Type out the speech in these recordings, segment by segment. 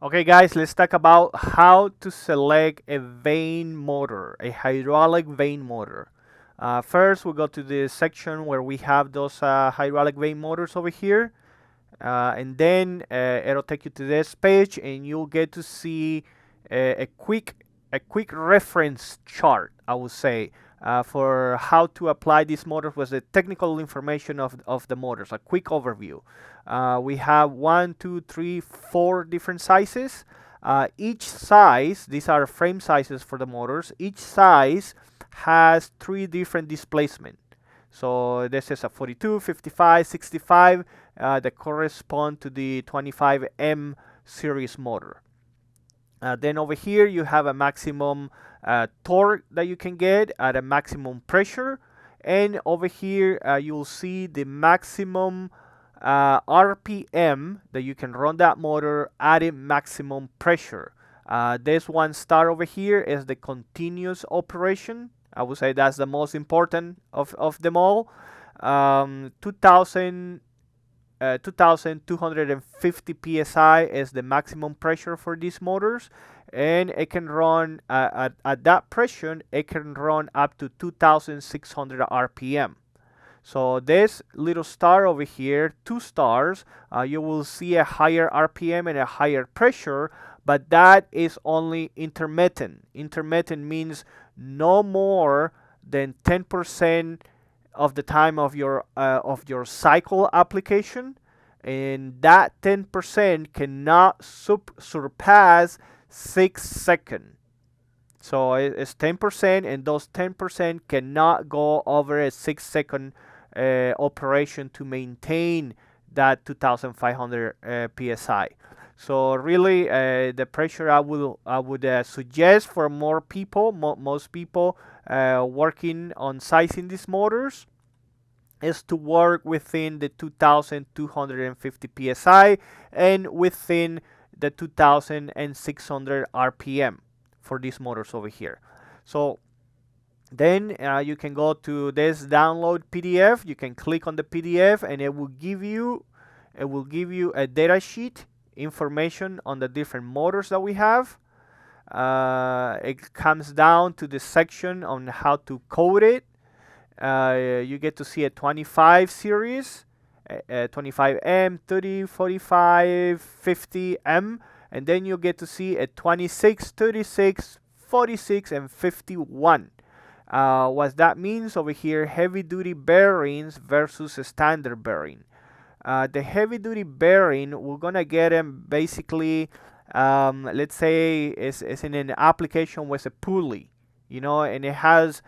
Okay, guys, let's talk about how to select a vane motor, a hydraulic vane motor. First, we go to the section where we have those hydraulic vane motors over here, and then it'll take you to this page, and you'll get to see a quick reference chart, I would say, for how to apply these motors with the technical information of the motors. A quick overview. We have one, two, three, four different sizes. Each size, these are frame sizes for the motors. Each size has three different displacement. So this is a 42, 55, 65 that correspond to the 25M series motor. Then over here you have a maximum torque that you can get at a maximum pressure, and over here you'll see the maximum RPM that you can run that motor at a maximum pressure. This one star over here is the continuous operation. I would say that's the most important of them all. 2250 psi is the maximum pressure for these motors, and it can run at that pressure it can run up to 2600 rpm. So this little star over here, 2 stars, you will see a higher rpm and a higher pressure, but that is only intermittent. Intermittent means no more than 10% of the time of your cycle application, and that 10% cannot surpass 6 seconds. So it's 10%, and those 10% cannot go over a 6 second operation to maintain that 2500 psi. So really, the pressure I would suggest for more people, most people working on sizing these motors, is to work within the 2250 psi and within the 2600 rpm for these motors over here. So then you can go to this download PDF. You can click on the PDF, and it will give you a data sheet information on the different motors that we have. It comes down to the section on how to code it. You get to see a 25 series, 25M, 30, 45, 50M, and then you get to see a 26, 36, 46, and 51. What that means over here, heavy duty bearings versus a standard bearing. The heavy duty bearing, we're gonna get them basically, let's say it's in an application with a pulley, and it has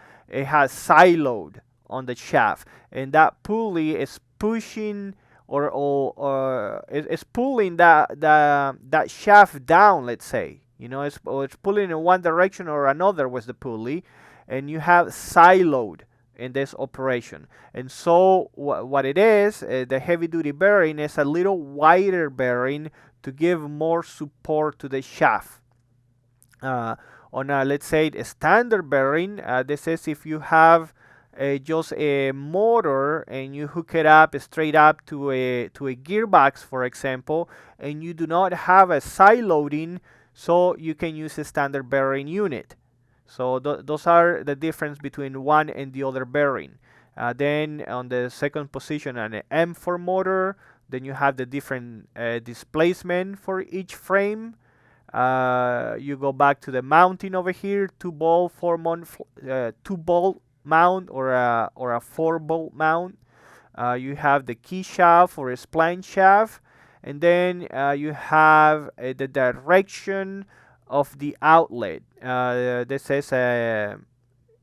side load on the shaft, and that pulley is pushing or it's pulling that shaft down, let's say. It's pulling in one direction or another with the pulley, and you have side load in this operation. And so what it is, the heavy duty bearing is a little wider bearing to give more support to the shaft. On a, let's say, a standard bearing, this is if you have just a motor and you hook it up straight up to a gearbox, for example, and you do not have a side loading, so you can use a standard bearing unit. So those are the difference between one and the other bearing. Then on the second position, an M4 motor, then you have the different displacement for each frame. You go back to the mounting over here, 2-bolt, 2-bolt mount or a 4-bolt mount. You have the key shaft or a spline shaft, and then you have the direction of the outlet. This is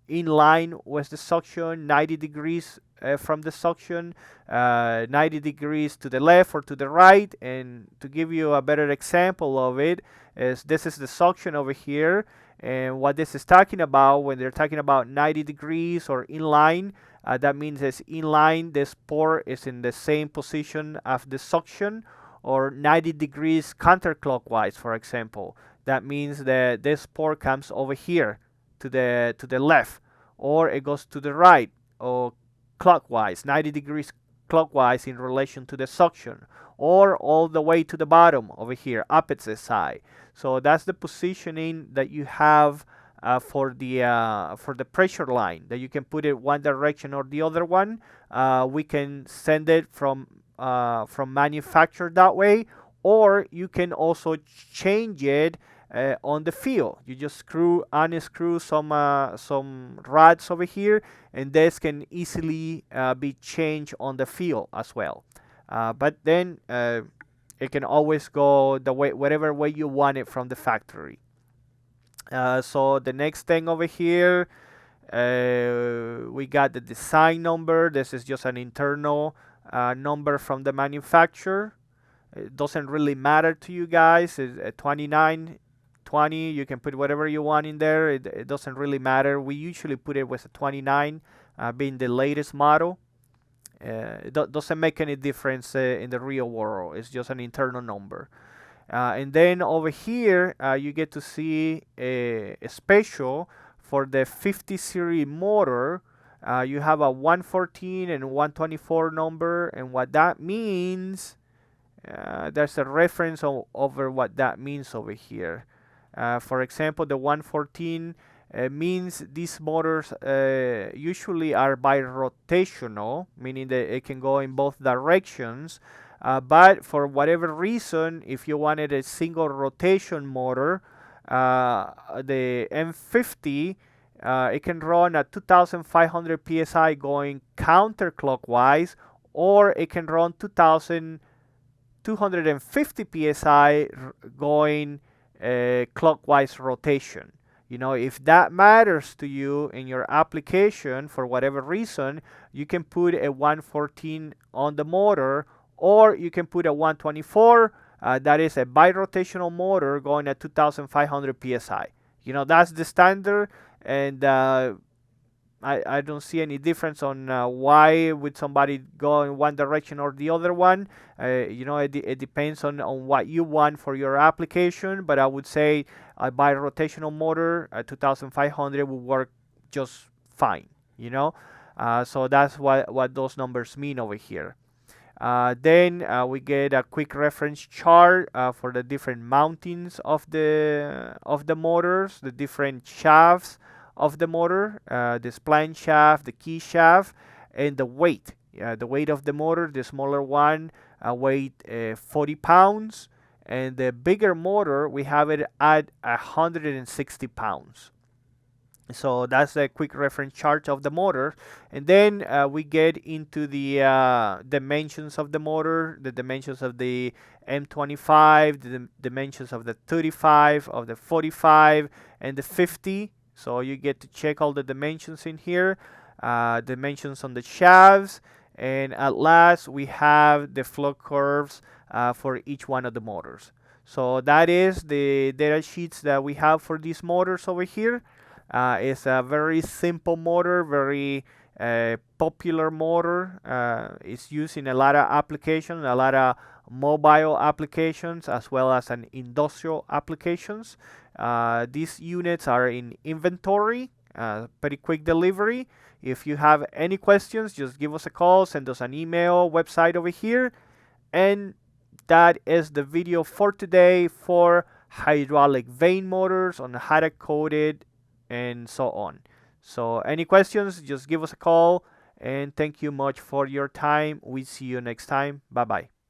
in line with the suction, 90 degrees from the suction, 90 degrees to the left or to the right. And to give you a better example of it, this is the suction over here. And what this is talking about, when they're talking about 90 degrees or in line, that means it's in line, this port is in the same position as the suction, or 90 degrees counterclockwise, for example. That means that this port comes over here to the left, or it goes to the right, or clockwise, 90 degrees clockwise in relation to the suction, or all the way to the bottom over here, opposite side. So that's the positioning that you have for the pressure line, that you can put it one direction or the other one. We can send it from manufacturer that way, or you can also change it on the field. You just unscrew some rods over here, and this can easily be changed on the field as well. But then it can always go the way, whatever way you want it from the factory. So the next thing over here, we got the design number. This is just an internal number from the manufacturer. It doesn't really matter to you guys. It's 29, 20. You can put whatever you want in there. It doesn't really matter. We usually put it with a 29, being the latest model. It doesn't make any difference in the real world. It's just an internal number. And then over here, you get to see a special for the 50 series motor. You have a 114 and 124 number, and what that means, there's a reference over what that means over here. For example, the 114 means these motors usually are birotational, meaning that it can go in both directions. But for whatever reason, if you wanted a single rotation motor, the M50, it can run at 2,500 psi going counterclockwise, or it can run 2,250 psi going clockwise rotation. You know, if that matters to you in your application for whatever reason, you can put a 114 on the motor, or you can put a 124. That is a birotational motor going at 2,500 psi. You know, that's the standard, and I don't see any difference on why would somebody go in one direction or the other one. You know, it depends on what you want for your application, but I would say a birotational motor at 2,500 will work just fine, you know. So that's what those numbers mean over here. Then we get a quick reference chart for the different mountings of the motors, the different shafts of the motor, the spline shaft, the key shaft, and the weight. The weight of the motor, the smaller one weight 40 pounds, and the bigger motor we have it at 160 pounds. So that's a quick reference chart of the motor, and then we get into the dimensions of the motor, the dimensions of the M25, the dimensions of the 35, of the 45, and the 50. So you get to check all the dimensions in here, dimensions on the shafts, and at last we have the flow curves for each one of the motors. So that is the data sheets that we have for these motors over here. It's a very simple motor, very popular motor. It's used in a lot of applications, a lot of mobile applications, as well as an industrial applications. These units are in inventory, pretty quick delivery. If you have any questions, just give us a call, send us an email, website over here. And that is the video for today for hydraulic vane motors on how to code it and so on. So any questions, just give us a call, and thank you much for your time. We see you next time. Bye bye.